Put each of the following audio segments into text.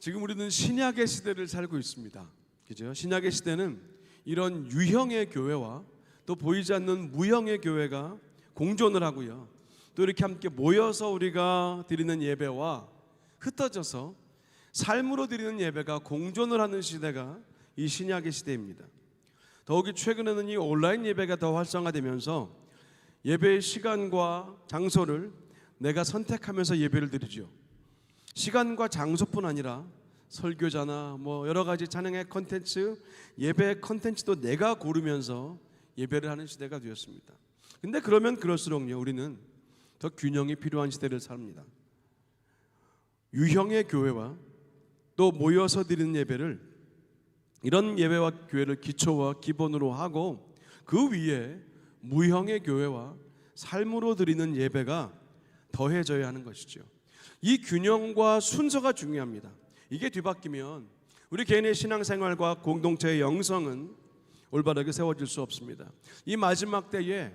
지금 우리는 신약의 시대를 살고 있습니다. 그죠? 신약의 시대는 이런 유형의 교회와 또 보이지 않는 무형의 교회가 공존을 하고요. 또 이렇게 함께 모여서 우리가 드리는 예배와 흩어져서 삶으로 드리는 예배가 공존을 하는 시대가 이 신약의 시대입니다. 더욱이 최근에는 이 온라인 예배가 더 활성화되면서 예배의 시간과 장소를 내가 선택하면서 예배를 드리죠. 시간과 장소뿐 아니라 설교자나 여러 가지 찬양의 컨텐츠, 예배 컨텐츠도 내가 고르면서 예배를 하는 시대가 되었습니다. 근데 그러면 그럴수록요, 우리는 더 균형이 필요한 시대를 삽니다. 유형의 교회와 또 모여서 드리는 예배를, 이런 예배와 교회를 기초와 기본으로 하고 그 위에 무형의 교회와 삶으로 드리는 예배가 더해져야 하는 것이죠. 이 균형과 순서가 중요합니다. 이게 뒤바뀌면 우리 개인의 신앙생활과 공동체의 영성은 올바르게 세워질 수 없습니다. 이 마지막 때에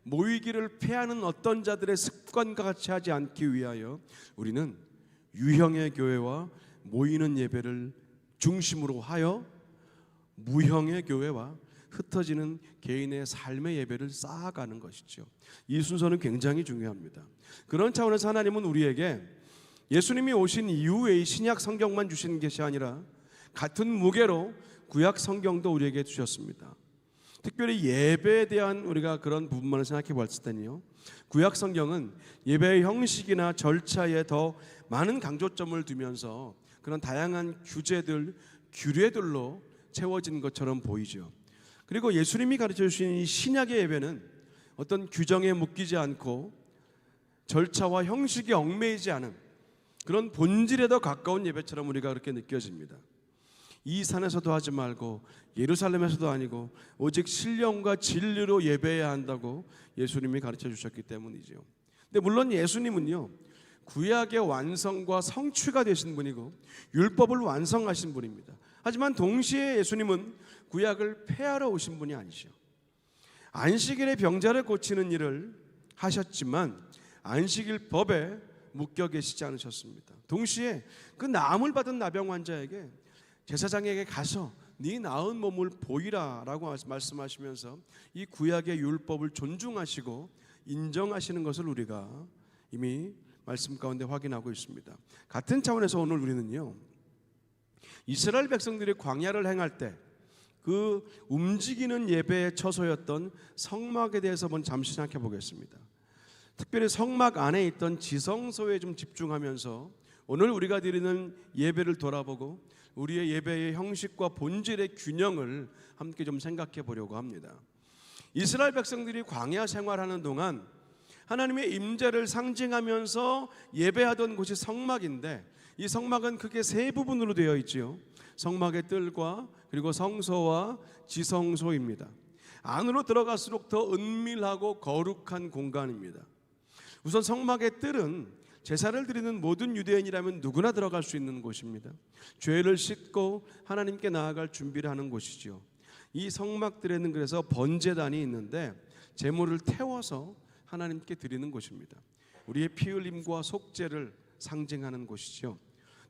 모이기를 패하는 어떤 자들의 습관과 같이 하지 않기 위하여 우리는 유형의 교회와 모이는 예배를 중심으로 하여 무형의 교회와 흩어지는 개인의 삶의 예배를 쌓아가는 것이죠. 이 순서는 굉장히 중요합니다. 그런 차원에서 하나님은 우리에게 예수님이 오신 이후에 신약 성경만 주신 것이 아니라 같은 무게로 구약 성경도 우리에게 주셨습니다. 특별히 예배에 대한 우리가 그런 부분만을 생각해 봤을 때는요, 구약 성경은 예배의 형식이나 절차에 더 많은 강조점을 두면서 그런 다양한 규제들, 규례들로 채워진 것처럼 보이죠. 그리고 예수님이 가르쳐 주신 이 신약의 예배는 어떤 규정에 묶이지 않고 절차와 형식에 얽매이지 않은 그런 본질에 더 가까운 예배처럼 우리가 그렇게 느껴집니다. 이 산에서도 하지 말고 예루살렘에서도 아니고 오직 신령과 진리로 예배해야 한다고 예수님이 가르쳐 주셨기 때문이죠. 근데 물론 예수님은요, 구약의 완성과 성취가 되신 분이고 율법을 완성하신 분입니다. 하지만 동시에 예수님은 구약을 폐하러 오신 분이 아니죠. 안식일에 병자를 고치는 일을 하셨지만 안식일법에 묶여 계시지 않으셨습니다. 동시에 그 나음을 받은 나병 환자에게 제사장에게 가서 네 나은 몸을 보이라 라고 말씀하시면서 이 구약의 율법을 존중하시고 인정하시는 것을 우리가 이미 말씀 가운데 확인하고 있습니다. 같은 차원에서 오늘 우리는요, 이스라엘 백성들이 광야를 행할 때 그 움직이는 예배의 처소였던 성막에 대해서 한번 잠시 생각해 보겠습니다. 특별히 성막 안에 있던 지성소에 좀 집중하면서 오늘 우리가 드리는 예배를 돌아보고 우리의 예배의 형식과 본질의 균형을 함께 좀 생각해 보려고 합니다. 이스라엘 백성들이 광야 생활하는 동안 하나님의 임재를 상징하면서 예배하던 곳이 성막인데, 이 성막은 크게 세 부분으로 되어 있지요. 성막의 뜰과 그리고 성소와 지성소입니다. 안으로 들어갈수록 더 은밀하고 거룩한 공간입니다. 우선 성막의 뜰은 제사를 드리는 모든 유대인이라면 누구나 들어갈 수 있는 곳입니다. 죄를 씻고 하나님께 나아갈 준비를 하는 곳이죠. 이 성막들에는 그래서 번제단이 있는데 제물을 태워서 하나님께 드리는 곳입니다. 우리의 피 흘림과 속죄를 상징하는 곳이죠.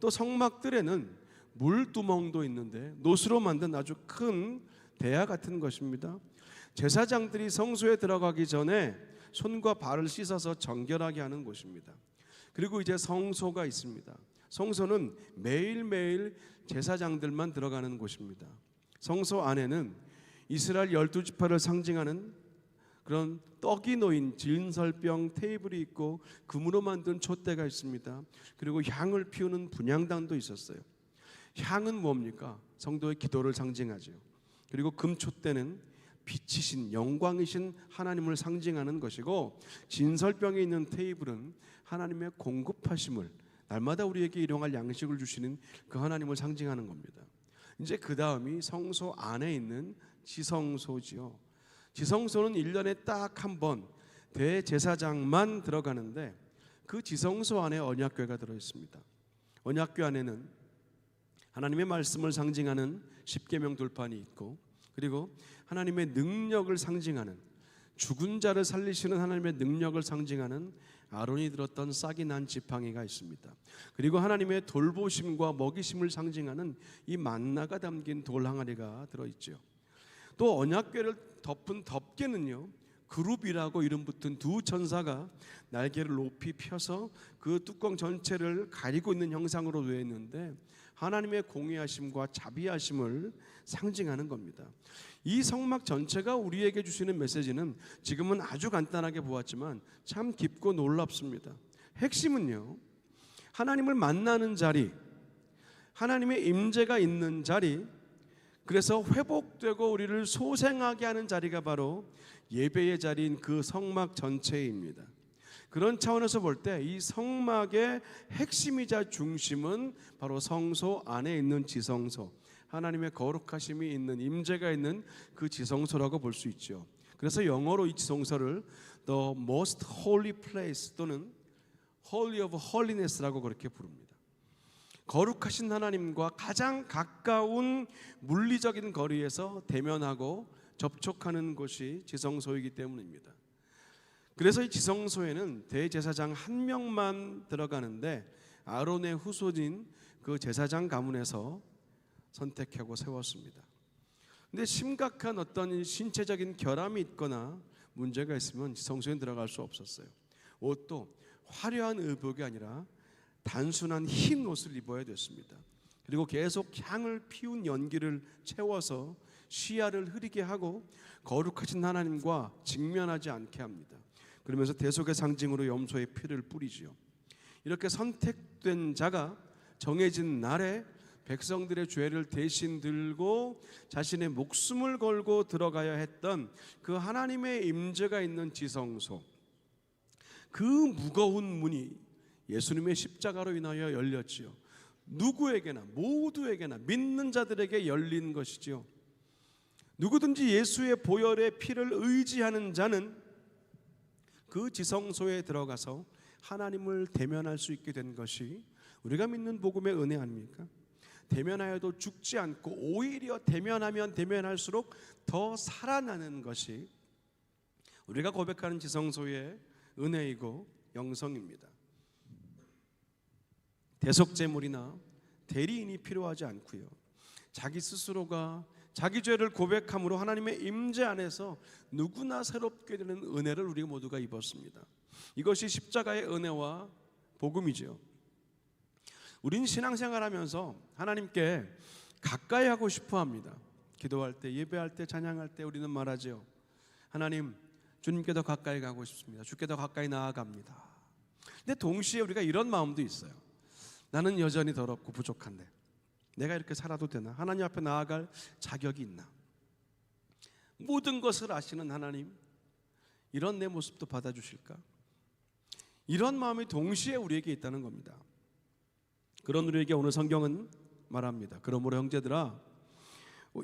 또 성막들에는 물두멍도 있는데 노수로 만든 아주 큰 대야 같은 것입니다. 제사장들이 성소에 들어가기 전에 손과 발을 씻어서 정결하게 하는 곳입니다. 그리고 이제 성소가 있습니다. 성소는 매일매일 제사장들만 들어가는 곳입니다. 성소 안에는 이스라엘 12지파를 상징하는 그런 떡이 놓인 진설병 테이블이 있고 금으로 만든 촛대가 있습니다. 그리고 향을 피우는 분향단도 있었어요. 향은 뭡니까? 성도의 기도를 상징하죠. 그리고 금촛대는 빛이신 영광이신 하나님을 상징하는 것이고, 진설병에 있는 테이블은 하나님의 공급하심을, 날마다 우리에게 일용할 양식을 주시는 그 하나님을 상징하는 겁니다. 이제 그 다음이 성소 안에 있는 지성소지요. 지성소는 1년에 딱 한 번 대제사장만 들어가는데 그 지성소 안에 언약궤가 들어있습니다. 언약궤 안에는 하나님의 말씀을 상징하는 십계명 돌판이 있고, 그리고 하나님의 능력을 상징하는, 죽은 자를 살리시는 하나님의 능력을 상징하는 아론이 들었던 싹이 난 지팡이가 있습니다. 그리고 하나님의 돌보심과 먹이심을 상징하는 이 만나가 담긴 돌 항아리가 들어있죠. 또 언약궤를 덮은 덮개는요, 그룹이라고 이름 붙은 두 천사가 날개를 높이 펴서 그 뚜껑 전체를 가리고 있는 형상으로 되어 있는데 하나님의 공의하심과 자비하심을 상징하는 겁니다. 이 성막 전체가 우리에게 주시는 메시지는 지금은 아주 간단하게 보았지만 참 깊고 놀랍습니다. 핵심은요, 하나님을 만나는 자리, 하나님의 임재가 있는 자리, 그래서 회복되고 우리를 소생하게 하는 자리가 바로 예배의 자리인 그 성막 전체입니다. 그런 차원에서 볼 때 이 성막의 핵심이자 중심은 바로 성소 안에 있는 지성소, 하나님의 거룩하심이 있는, 임재가 있는 그 지성소라고 볼 수 있죠. 그래서 영어로 이 지성소를 The Most Holy Place 또는 Holy of Holiness라고 그렇게 부릅니다. 거룩하신 하나님과 가장 가까운 물리적인 거리에서 대면하고 접촉하는 곳이 지성소이기 때문입니다. 그래서 이 지성소에는 대제사장 한 명만 들어가는데 아론의 후손인 그 제사장 가문에서 선택하고 세웠습니다. 근데 심각한 어떤 신체적인 결함이 있거나 문제가 있으면 지성소에 들어갈 수 없었어요. 옷도 화려한 의복이 아니라 단순한 흰 옷을 입어야 됐습니다. 그리고 계속 향을 피운 연기를 채워서 시야를 흐리게 하고 거룩하신 하나님과 직면하지 않게 합니다. 그러면서 대속의 상징으로 염소의 피를 뿌리지요. 이렇게 선택된 자가 정해진 날에 백성들의 죄를 대신 들고 자신의 목숨을 걸고 들어가야 했던 그 하나님의 임재가 있는 지성소, 그 무거운 문이 예수님의 십자가로 인하여 열렸지요. 누구에게나, 모두에게나, 믿는 자들에게 열린 것이지요. 누구든지 예수의 보혈의 피를 의지하는 자는 그 지성소에 들어가서 하나님을 대면할 수 있게 된 것이 우리가 믿는 복음의 은혜 아닙니까? 대면하여도 죽지 않고 오히려 대면하면 대면할수록 더 살아나는 것이 우리가 고백하는 지성소의 은혜이고 영성입니다. 대속제물이나 대리인이 필요하지 않고요, 자기 스스로가 자기 죄를 고백함으로 하나님의 임재 안에서 누구나 새롭게 되는 은혜를 우리 모두가 입었습니다. 이것이 십자가의 은혜와 복음이죠. 우린 신앙생활하면서 하나님께 가까이 하고 싶어 합니다. 기도할 때, 예배할 때, 찬양할 때 우리는 말하죠. 하나님, 주님께 더 가까이 가고 싶습니다. 주께 더 가까이 나아갑니다. 근데 동시에 우리가 이런 마음도 있어요. 나는 여전히 더럽고 부족한데 내가 이렇게 살아도 되나? 하나님 앞에 나아갈 자격이 있나? 모든 것을 아시는 하나님, 이런 내 모습도 받아주실까? 이런 마음이 동시에 우리에게 있다는 겁니다. 그런 우리에게 오늘 성경은 말합니다. 그러므로 형제들아,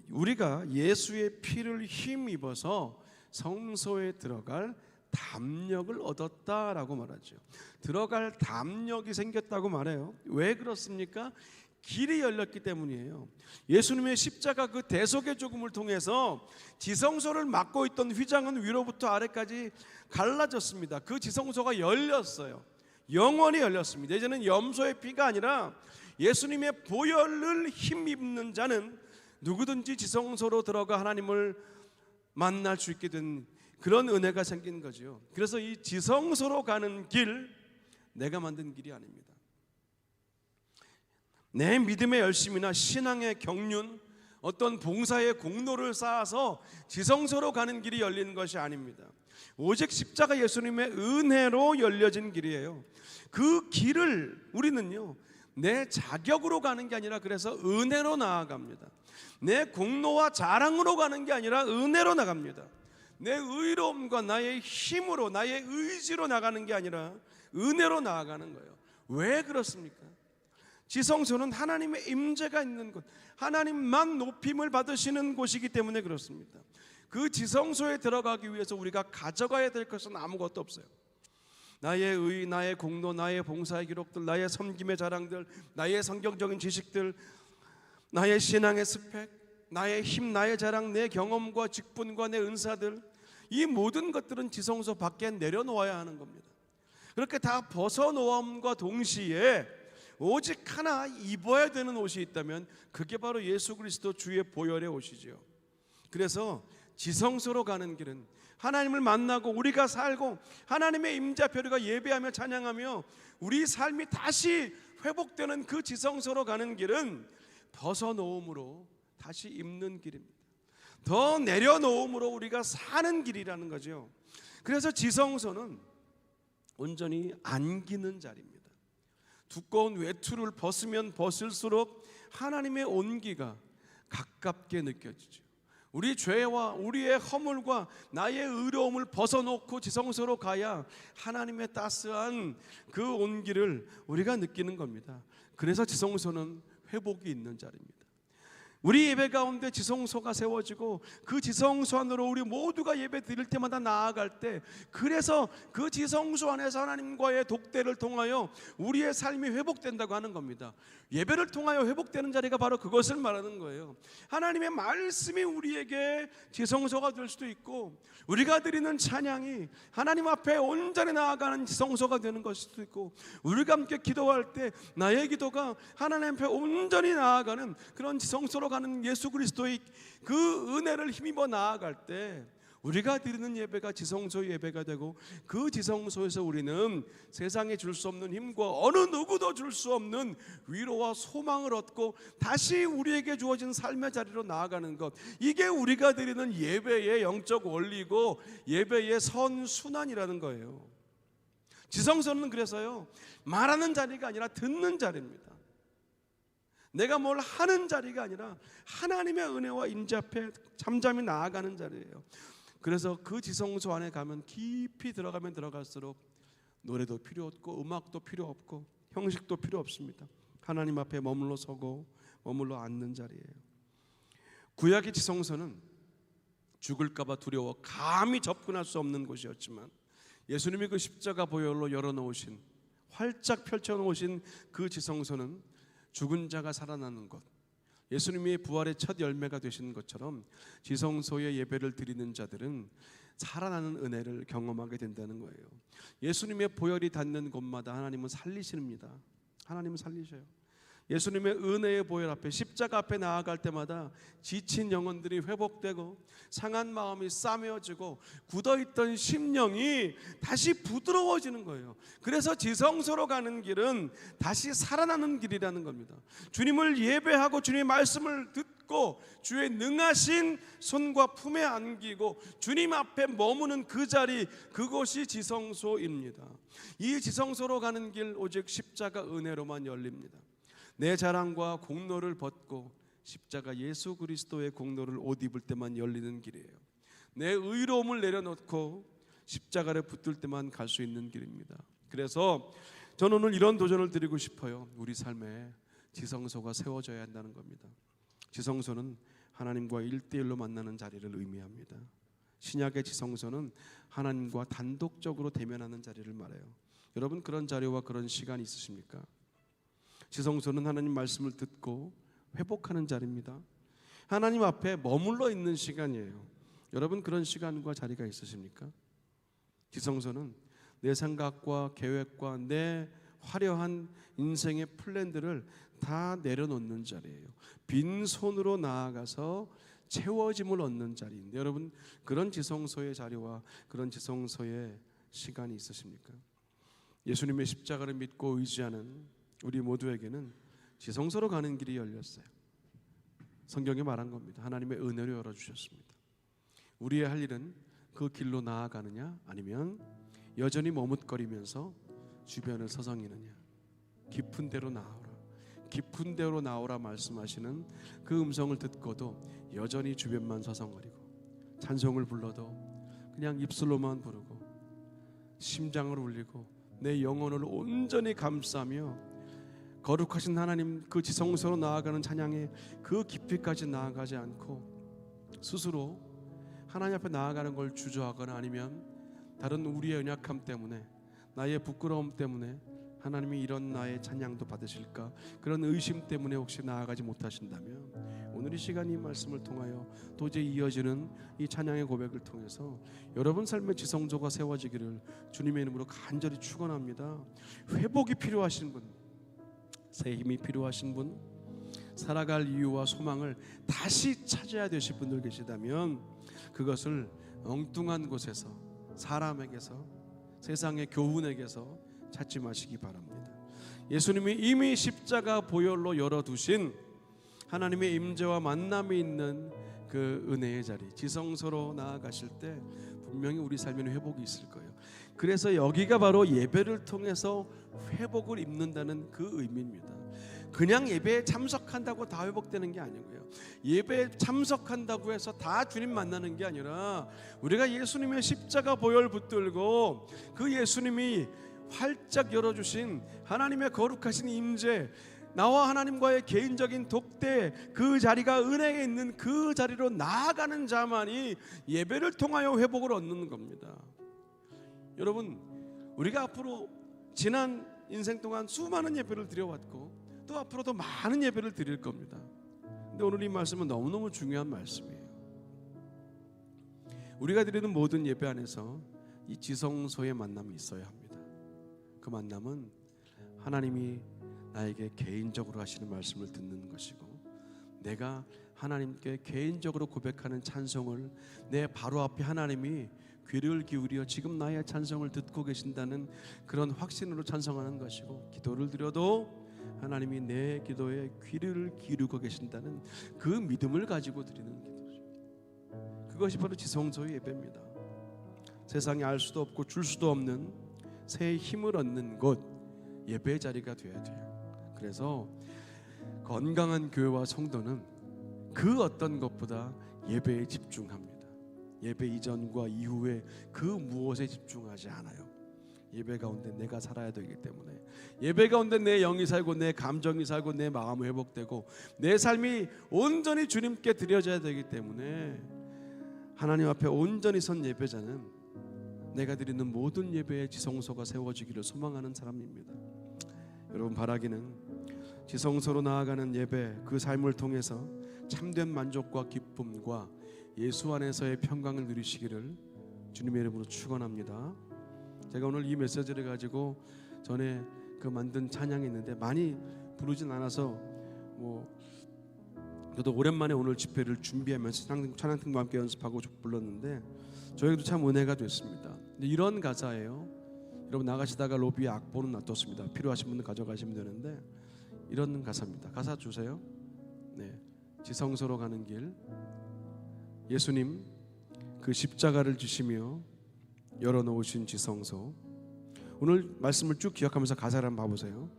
우리가 예수의 피를 힘입어서 성소에 들어갈 담력을 얻었다라고 말하죠. 들어갈 담력이 생겼다고 말해요. 왜 그렇습니까? 길이 열렸기 때문이에요. 예수님의 십자가 그 대속의 죽음을 통해서 지성소를 막고 있던 휘장은 위로부터 아래까지 갈라졌습니다. 그 지성소가 열렸어요. 영원히 열렸습니다. 이제는 염소의 피가 아니라 예수님의 보혈을 힘입는 자는 누구든지 지성소로 들어가 하나님을 만날 수 있게 된 그런 은혜가 생긴 거죠. 그래서 이 지성소로 가는 길, 내가 만든 길이 아닙니다. 내 믿음의 열심이나 신앙의 경륜, 어떤 봉사의 공로를 쌓아서 지성소로 가는 길이 열리는 것이 아닙니다. 오직 십자가 예수님의 은혜로 열려진 길이에요. 그 길을 우리는요, 내 자격으로 가는 게 아니라 그래서 은혜로 나아갑니다. 내 공로와 자랑으로 가는 게 아니라 은혜로 나갑니다. 내 의로움과 나의 힘으로, 나의 의지로 나가는 게 아니라 은혜로 나아가는 거예요. 왜 그렇습니까? 지성소는 하나님의 임재가 있는 곳, 하나님만 높임을 받으시는 곳이기 때문에 그렇습니다. 그 지성소에 들어가기 위해서 우리가 가져가야 될 것은 아무것도 없어요. 나의 의, 나의 공로, 나의 봉사의 기록들, 나의 섬김의 자랑들, 나의 성경적인 지식들, 나의 신앙의 스펙, 나의 힘, 나의 자랑, 내 경험과 직분과 내 은사들, 이 모든 것들은 지성소 밖에 내려놓아야 하는 겁니다. 그렇게 다 벗어놓음과 동시에 오직 하나 입어야 되는 옷이 있다면 그게 바로 예수 그리스도 주의 보혈의 옷이죠. 그래서 지성소로 가는 길은 하나님을 만나고 우리가 살고 하나님의 임자표류가 예배하며 찬양하며 우리 삶이 다시 회복되는 그 지성소로 가는 길은 벗어놓음으로 다시 입는 길입니다. 더 내려놓음으로 우리가 사는 길이라는 거죠. 그래서 지성소는 온전히 안기는 자리입니다. 두꺼운 외투를 벗으면 벗을수록 하나님의 온기가 가깝게 느껴지죠. 우리 죄와 우리의 허물과 나의 의로움을 벗어놓고 지성소로 가야 하나님의 따스한 그 온기를 우리가 느끼는 겁니다. 그래서 지성소는 회복이 있는 자리입니다. 우리 예배 가운데 지성소가 세워지고 그 지성소 안으로 우리 모두가 예배 드릴 때마다 나아갈 때, 그래서 그 지성소 안에서 하나님과의 독대를 통하여 우리의 삶이 회복된다고 하는 겁니다. 예배를 통하여 회복되는 자리가 바로 그것을 말하는 거예요. 하나님의 말씀이 우리에게 지성소가 될 수도 있고, 우리가 드리는 찬양이 하나님 앞에 온전히 나아가는 지성소가 되는 것일 수도 있고, 우리가 함께 기도할 때 나의 기도가 하나님 앞에 온전히 나아가는 그런 지성소로 가는 예수 그리스도의 그 은혜를 힘입어 나아갈 때 우리가 드리는 예배가 지성소 예배가 되고, 그 지성소에서 우리는 세상에 줄 수 없는 힘과 어느 누구도 줄 수 없는 위로와 소망을 얻고 다시 우리에게 주어진 삶의 자리로 나아가는 것, 이게 우리가 드리는 예배의 영적 원리고 예배의 선순환이라는 거예요. 지성소는 그래서요, 말하는 자리가 아니라 듣는 자리입니다. 내가 뭘 하는 자리가 아니라 하나님의 은혜와 임재 앞에 잠잠히 나아가는 자리예요. 그래서 그 지성소 안에 가면 깊이 들어가면 들어갈수록 노래도 필요 없고 음악도 필요 없고 형식도 필요 없습니다. 하나님 앞에 머물러 서고 머물러 앉는 자리예요. 구약의 지성소는 죽을까 봐 두려워 감히 접근할 수 없는 곳이었지만, 예수님이 그 십자가 보혈로 열어놓으신, 활짝 펼쳐놓으신 그 지성소는 죽은 자가 살아나는 것, 예수님이 부활의 첫 열매가 되시는 것처럼 지성소의 예배를 드리는 자들은 살아나는 은혜를 경험하게 된다는 거예요. 예수님의 보혈이 닿는 곳마다 하나님은 살리십니다. 하나님은 살리셔요. 예수님의 은혜의 보혈 앞에, 십자가 앞에 나아갈 때마다 지친 영혼들이 회복되고 상한 마음이 싸매어지고 굳어있던 심령이 다시 부드러워지는 거예요. 그래서 지성소로 가는 길은 다시 살아나는 길이라는 겁니다. 주님을 예배하고 주님의 말씀을 듣고 주의 능하신 손과 품에 안기고 주님 앞에 머무는 그 자리, 그곳이 지성소입니다. 이 지성소로 가는 길 오직 십자가 은혜로만 열립니다. 내 자랑과 공로를 벗고 십자가 예수 그리스도의 공로를 옷 입을 때만 열리는 길이에요. 내 의로움을 내려놓고 십자가를 붙들 때만 갈 수 있는 길입니다. 그래서 저는 오늘 이런 도전을 드리고 싶어요. 우리 삶에 지성소가 세워져야 한다는 겁니다. 지성소는 하나님과 1대1로 만나는 자리를 의미합니다. 신약의 지성소는 하나님과 단독적으로 대면하는 자리를 말해요. 여러분, 그런 자리와 그런 시간이 있으십니까? 지성소는 하나님 말씀을 듣고 회복하는 자리입니다. 하나님 앞에 머물러 있는 시간이에요. 여러분, 그런 시간과 자리가 있으십니까? 지성소는 내 생각과 계획과 내 화려한 인생의 플랜들을 다 내려놓는 자리예요. 빈손으로 나아가서 채워짐을 얻는 자리인데, 여러분, 그런 지성소의 자리와 그런 지성소의 시간이 있으십니까? 예수님의 십자가를 믿고 의지하는 우리 모두에게는 지성소로 가는 길이 열렸어요. 성경에 말한 겁니다. 하나님의 은혜로 열어주셨습니다. 우리의 할 일은 그 길로 나아가느냐, 아니면 여전히 머뭇거리면서 주변을 서성이느냐. 깊은 데로 나오라, 깊은 데로 나오라 말씀하시는 그 음성을 듣고도 여전히 주변만 서성거리고, 찬송을 불러도 그냥 입술로만 부르고 심장을 울리고 내 영혼을 온전히 감싸며 거룩하신 하나님 그 지성소로 나아가는 찬양의 그 깊이까지 나아가지 않고 스스로 하나님 앞에 나아가는 걸 주저하거나, 아니면 다른 우리의 연약함 때문에, 나의 부끄러움 때문에 하나님이 이런 나의 찬양도 받으실까? 그런 의심 때문에 혹시 나아가지 못하신다면 오늘 이 시간 이 말씀을 통하여 도저히 이어지는 이 찬양의 고백을 통해서 여러분 삶의 지성소가 세워지기를 주님의 이름으로 간절히 축원합니다. 회복이 필요하신 분, 새 힘이 필요하신 분, 살아갈 이유와 소망을 다시 찾아야 되실 분들 계시다면 그것을 엉뚱한 곳에서, 사람에게서, 세상의 교훈에게서 찾지 마시기 바랍니다. 예수님이 이미 십자가 보혈로 열어두신 하나님의 임재와 만남이 있는 그 은혜의 자리, 지성소로 나아가실 때 분명히 우리 삶에는 회복이 있을 거예요. 그래서 여기가 바로 예배를 통해서 회복을 입는다는 그 의미입니다. 그냥 예배에 참석한다고 다 회복되는 게 아니고요. 예배에 참석한다고 해서 다 주님 만나는 게 아니라 우리가 예수님의 십자가 보혈 붙들고 그 예수님이 활짝 열어주신 하나님의 거룩하신 임재, 나와 하나님과의 개인적인 독대, 그 자리가 은혜에 있는 그 자리로 나아가는 자만이 예배를 통하여 회복을 얻는 겁니다. 여러분, 우리가 앞으로 지난 인생 동안 수많은 예배를 드려왔고 또 앞으로도 많은 예배를 드릴 겁니다. 근데 오늘 이 말씀은 너무너무 중요한 말씀이에요. 우리가 드리는 모든 예배 안에서 이 지성소의 만남이 있어야 합니다. 그 만남은 하나님이 나에게 개인적으로 하시는 말씀을 듣는 것이고, 내가 하나님께 개인적으로 고백하는 찬송을 내 바로 앞에 하나님이 귀를 기울여 지금 나의 찬송을 듣고 계신다는 그런 확신으로 찬송하는 것이고, 기도를 드려도 하나님이 내 기도에 귀를 기울이고 계신다는 그 믿음을 가지고 드리는 기도죠. 그것이 바로 지성소의 예배입니다. 세상에 알 수도 없고 줄 수도 없는 새 힘을 얻는 곳, 예배의 자리가 되어야 돼요. 그래서 건강한 교회와 성도는 그 어떤 것보다 예배에 집중합니다. 예배 이전과 이후에 그 무엇에 집중하지 않아요. 예배 가운데 내가 살아야 되기 때문에, 예배 가운데 내 영이 살고 내 감정이 살고 내 마음이 회복되고 내 삶이 온전히 주님께 드려져야 되기 때문에 하나님 앞에 온전히 선 예배자는 내가 드리는 모든 예배의 지성소가 세워지기를 소망하는 사람입니다. 여러분, 바라기는 지성소로 나아가는 예배, 그 삶을 통해서 참된 만족과 기쁨과 예수 안에서의 평강을 누리시기를 주님의 이름으로 축원합니다. 제가 오늘 이 메시지를 가지고 전에 그 만든 찬양이 있는데 많이 부르진 않아서 저도 오랜만에 오늘 집회를 준비하면서 찬양팀과 함께 연습하고 불렀는데 저에게도 참 은혜가 됐습니다. 근데 이런 가사예요. 여러분, 나가시다가 로비에 악보는 놔뒀습니다. 필요하신 분들 가져가시면 되는데 이런 가사입니다. 가사 주세요. 네, 지성소로 가는 길, 예수님 그 십자가를 지시며 열어놓으신 지성소. 오늘 말씀을 쭉 기억하면서 가사를 한번 봐보세요.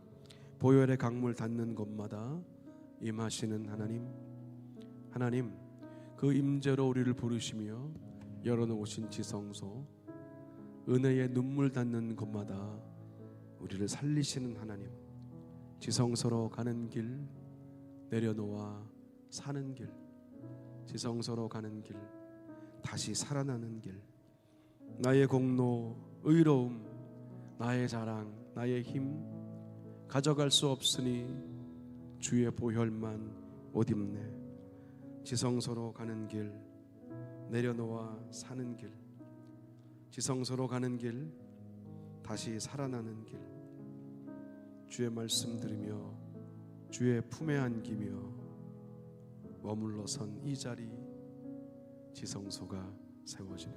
보혈의 강물 닿는 곳마다 임하시는 하나님, 하나님 그 임재로 우리를 부르시며 열어놓으신 지성소, 은혜의 눈물 닿는 곳마다 우리를 살리시는 하나님, 지성소로 가는 길, 내려놓아 사는 길, 지성소로 가는 길, 다시 살아나는 길, 나의 공로, 의로움, 나의 자랑, 나의 힘 가져갈 수 없으니 주의 보혈만 옷 입네. 지성소로 가는 길, 내려놓아 사는 길, 지성소로 가는 길, 다시 살아나는 길, 주의 말씀 들으며 주의 품에 안기며 머물러 선 이 자리, 지성소가 세워지네.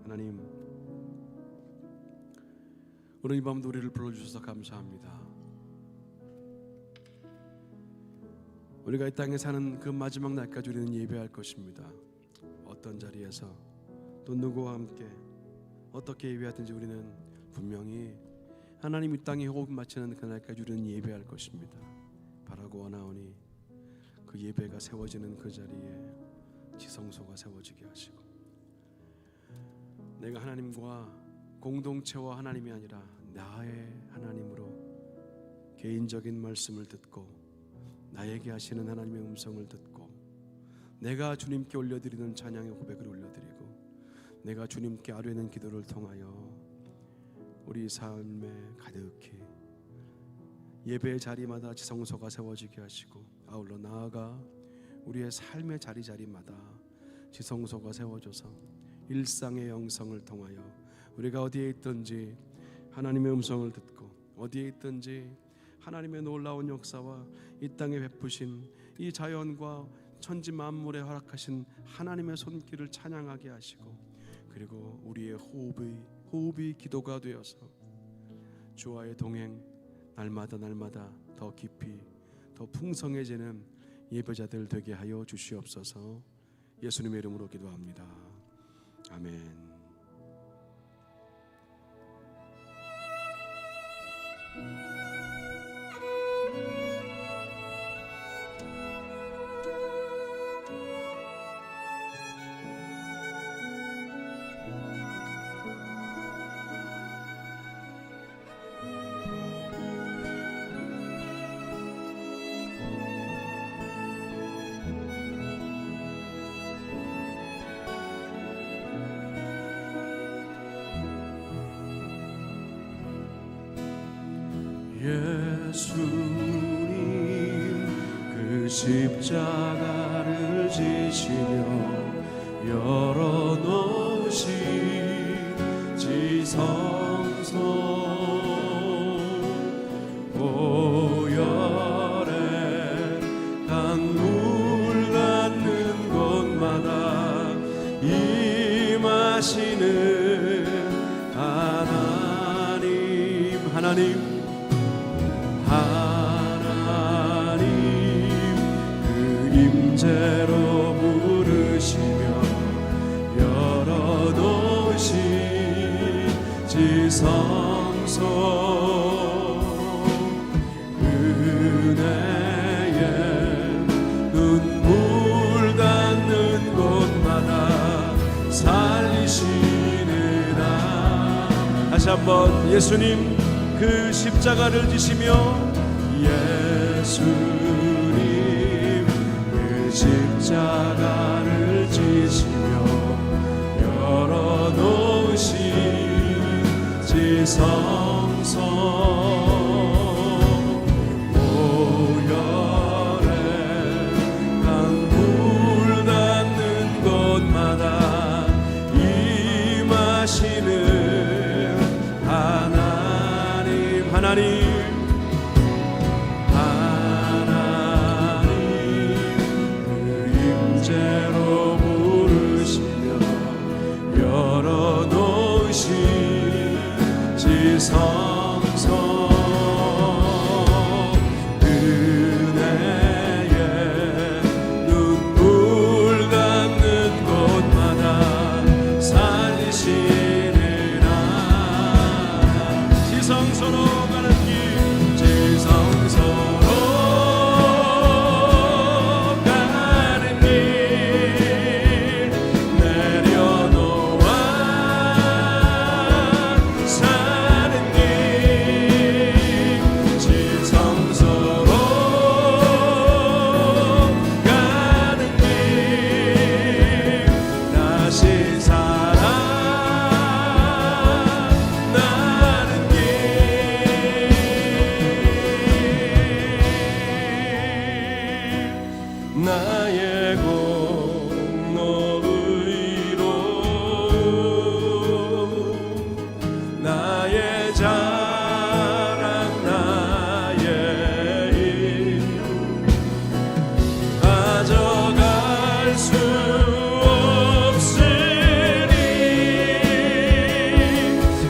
하나님, 오늘 이 밤도 우리를 불러주셔서 감사합니다. 우리가 이 땅에 사는 그 마지막 날까지 우리는 예배할 것입니다. 어떤 자리에서 또 누구와 함께 어떻게 예배하든지 우리는 분명히 하나님 이 땅에 호흡 마치는 그날까지 우리는 예배할 것입니다. 바라고 원하오니 그 예배가 세워지는 그 자리에 지성소가 세워지게 하시고, 내가 하나님과 공동체와 하나님이 아니라 나의 하나님으로 개인적인 말씀을 듣고 나에게 하시는 하나님의 음성을 듣고 내가 주님께 올려드리는 찬양의 고백을 올려드리고 내가 주님께 아뢰는 기도를 통하여 우리 삶에 가득히 예배의 자리마다 지성소가 세워지게 하시고, 아울러 나아가 우리의 삶의 자리마다 지성소가 세워져서 일상의 영성을 통하여 우리가 어디에 있든지 하나님의 음성을 듣고, 어디에 있든지 하나님의 놀라운 역사와 이 땅에 베푸신 이 자연과 천지 만물에 허락하신 하나님의 손길을 찬양하게 하시고, 그리고 우리의 호흡이 기도가 되어서 주와의 동행, 날마다 더 깊이 더 풍성해지는 예배자들 되게 하여 주시옵소서. 예수님의 이름으로 기도합니다. 아멘. 예수님 그 십자가를 지시며 열어놓으신 지성소, 보혈의 강물 닿는 곳마다 임하시는 하나님 그 임재로 부르시며 열어놓으신 지성소, 은혜의 눈물 닿는 곳마다 살리시느라. 다시 한번 예수님 그 십자가를 지시며, 예수님 그 십자가를 지시며 열어놓으신 지성소, 보혈의 강물 닿는 곳마다 임하시는 하나님 그 임재로 부르시며 열어놓으신 지성소, 은혜의 눈물 닿는 곳마다 살리시리라. 지성소로 가는 길, 지성소로 가는 길, 내려놓아 사는 길, 지성소로 가는 길, 다시 살아나는 길, 나의 공로의로 나의 자랑 나의 힘 가져갈 수 없으니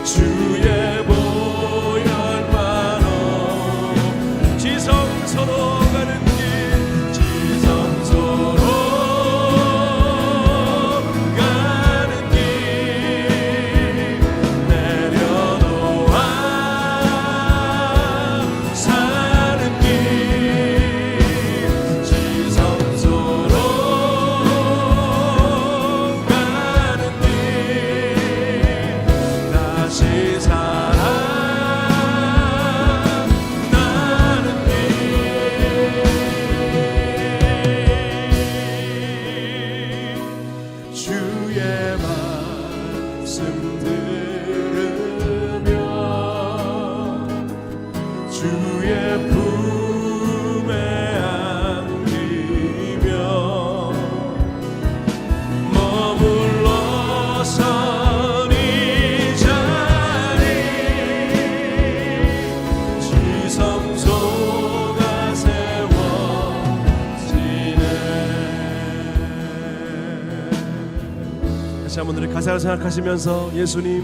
주의 보혈만으로 지성소로 가는 길, 지성소로 가는 길, 내려놓아 사는 길, 지성소로 가는 길, 다시 살아나는 길. 품에 안기며 머물러선 이 자리 지성소가 세워지네. 다시 한번 우리 가사를 생각하시면서 예수님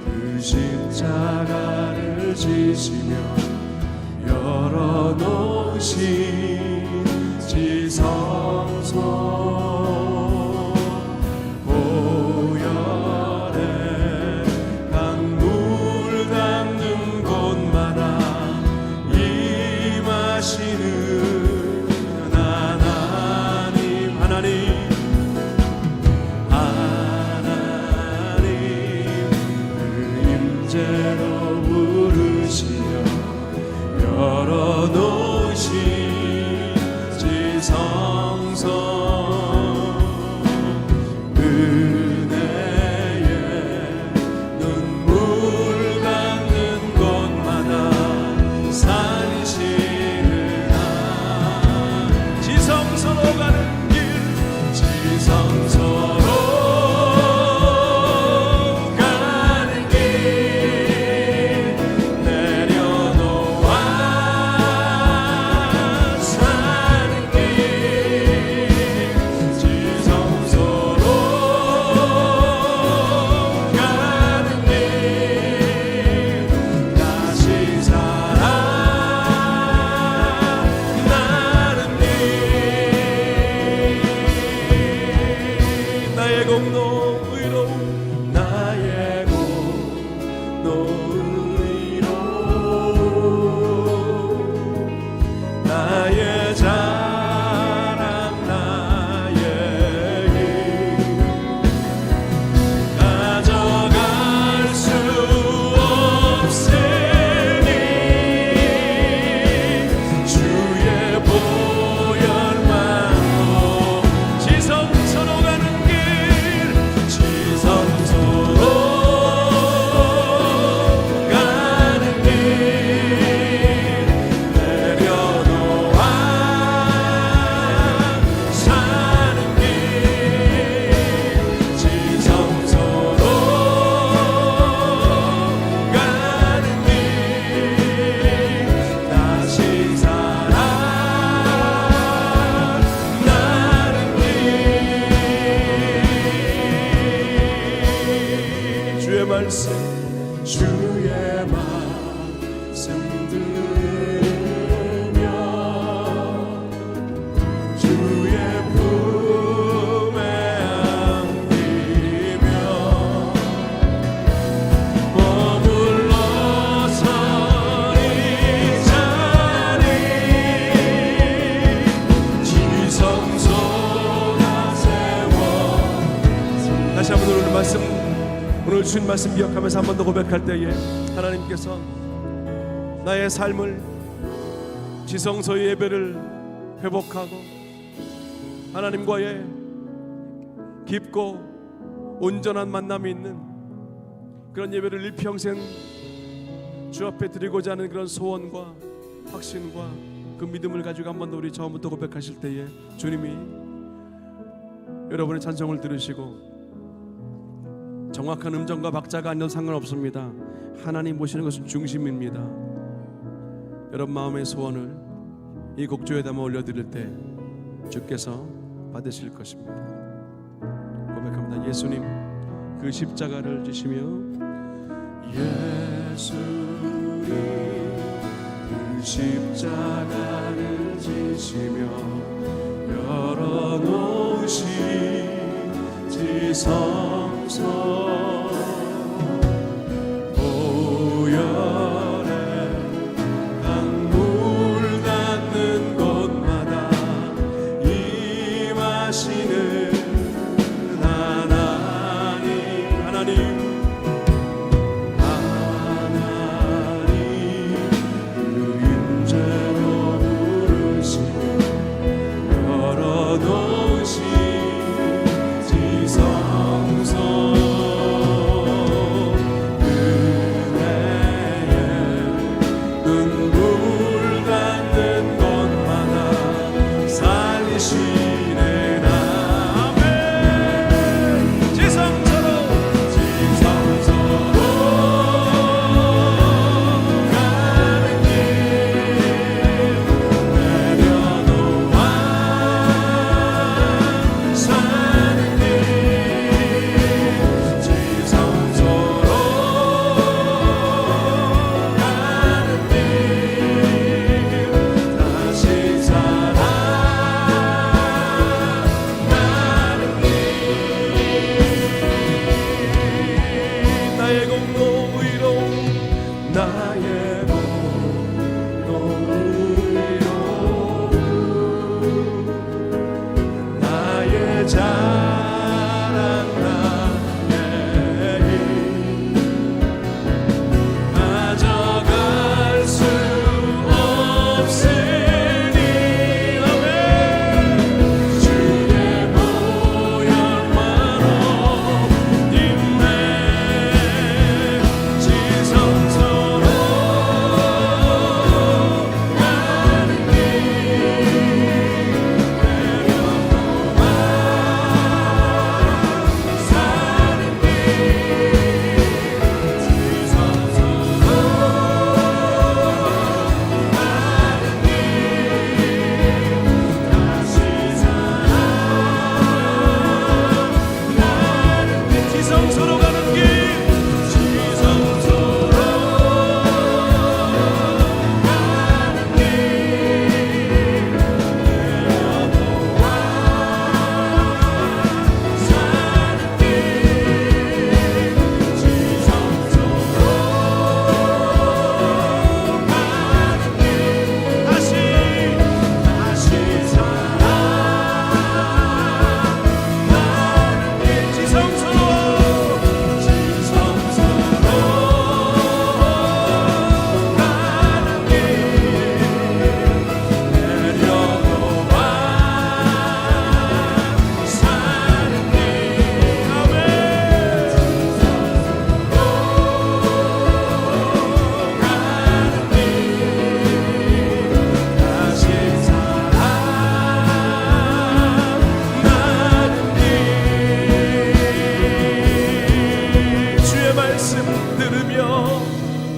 그 십자가를 지시며 열어놓으신 지성소 보혈의 강물 닿는 곳마다 임하시는 하나님 제로 부르시며 열어놓으신 지성소 은혜의 눈물 닿는 곳마다 살리시는 지성소로 가는 길 지성소로 주의 말씀 들으며 주의 품에 안기며 머물러서 이 자리 지성소가 세워. 다시 한번 오늘 말씀, 오늘 주신 말씀 기억하면서 한 번 더 고백할 때에 하나님께서 나의 삶을 지성소의 예배를 회복하고 하나님과의 깊고 온전한 만남이 있는 그런 예배를 일평생 주 앞에 드리고자 하는 그런 소원과 확신과 그 믿음을 가지고 한 번 더 우리 처음부터 고백하실 때에 주님이 여러분의 찬송을 들으시고 정확한 음정과 박자가 아니어도 상관없습니다. 하나님 보시는 것은 중심입니다. 여러분 마음의 소원을 이 곡조에 담아 올려드릴 때 주께서 받으실 것입니다. 고백합니다. 예수님 그 십자가를 지시며 예수님 그 십자가를 지시며 열어놓으신 지성소 지성소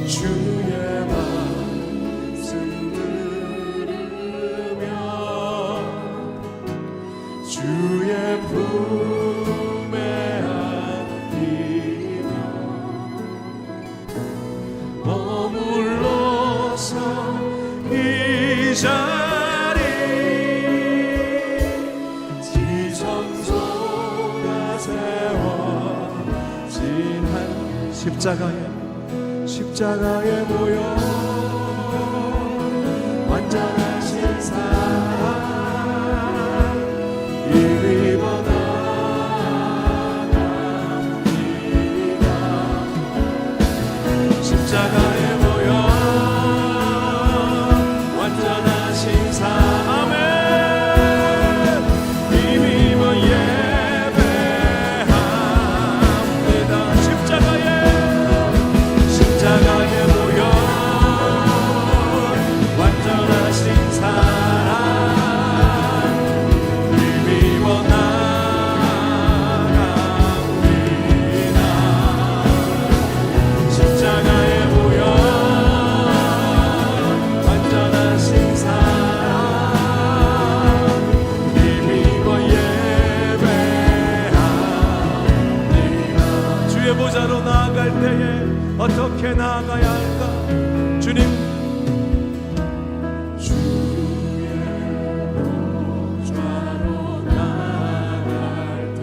주의 말씀 들으며 주의 품에 안기며 머물러서 이 자리 지성소가 세워진 한 십자가에 모여 완전하신 사랑 입입어 나갑니다. 십자가에 모여 완전하신 사랑 입입어 예배합니다. 십자가에 모여 완전하신 사랑 힘입어 나갑니다. 십자가에 모여 완전하신 사랑 힘입어 예배합니다. 주의 보좌로 나아갈 때에 어떻게 나아가야 할까? 주님, 주의 보좌로 나아갈 때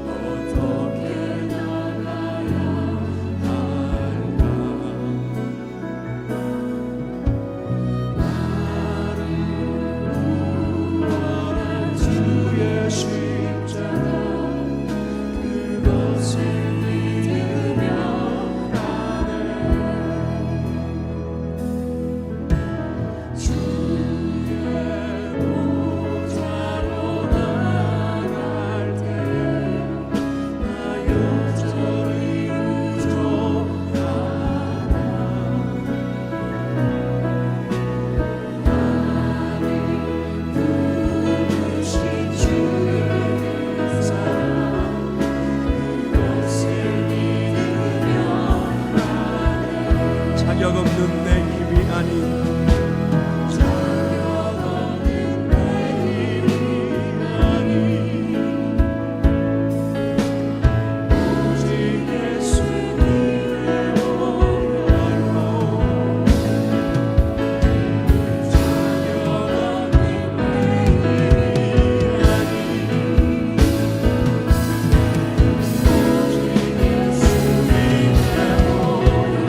어떻게 나아가야 할까? 나를 구원한 주의 십자가 그것을 자격 없는 내 힘이 아닌 오직 예수님의 보혈로 자격 없는 내 힘이 아닌 오직 예수님의 보혈로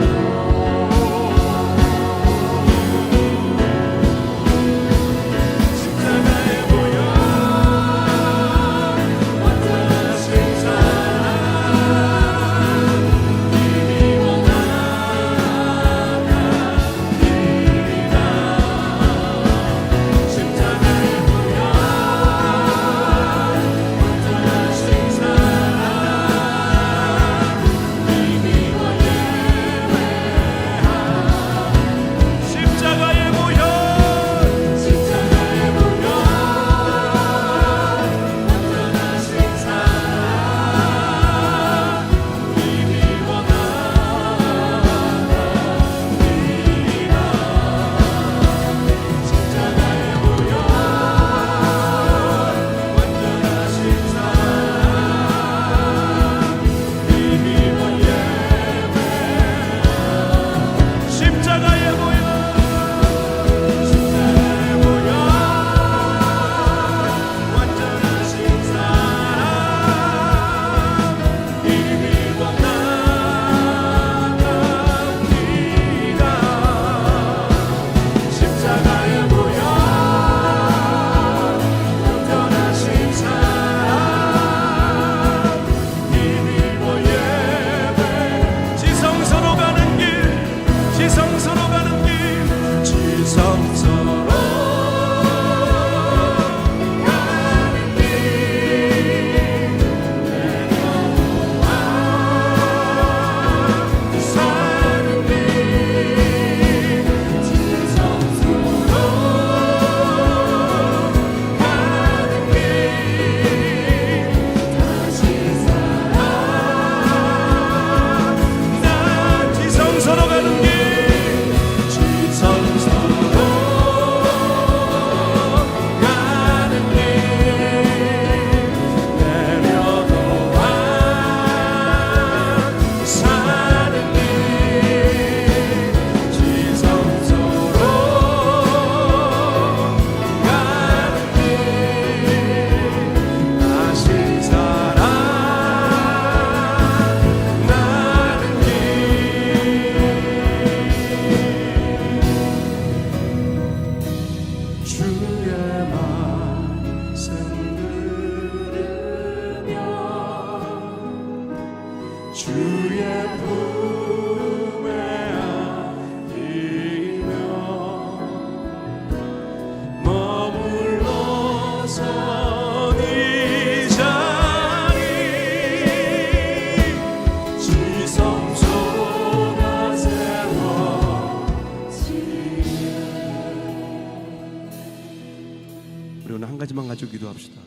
가지만 가지고 기도합시다.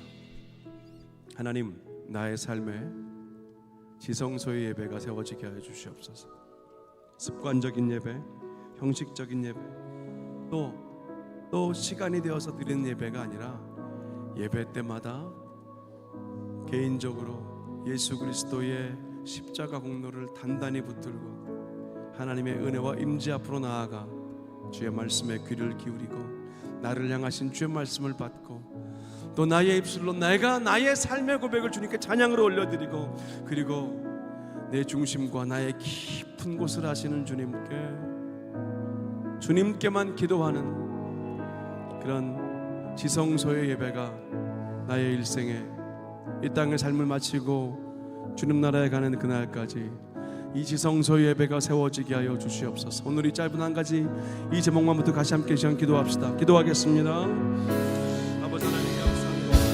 하나님, 나의 삶에 지성소의 예배가 세워지게 하여 주시옵소서. 습관적인 예배, 형식적인 예배, 또 시간이 되어서 드리는 예배가 아니라 예배 때마다 개인적으로 예수 그리스도의 십자가 공로를 단단히 붙들고 하나님의 은혜와 임재 앞으로 나아가 주의 말씀에 귀를 기울이고 나를 향하신 주의 말씀을 받고 또 나의 입술로 내가 나의 삶의 고백을 주님께 찬양으로 올려드리고 그리고 내 중심과 나의 깊은 곳을 아시는 주님께만 기도하는 그런 지성소의 예배가 나의 일생에 이 땅의 삶을 마치고 주님 나라에 가는 그날까지 이 지성소의 예배가 세워지게 하여 주시옵소서. 오늘 이 짧은 한 가지 이 제목만부터 같이 함께 시간 기도합시다. 기도하겠습니다.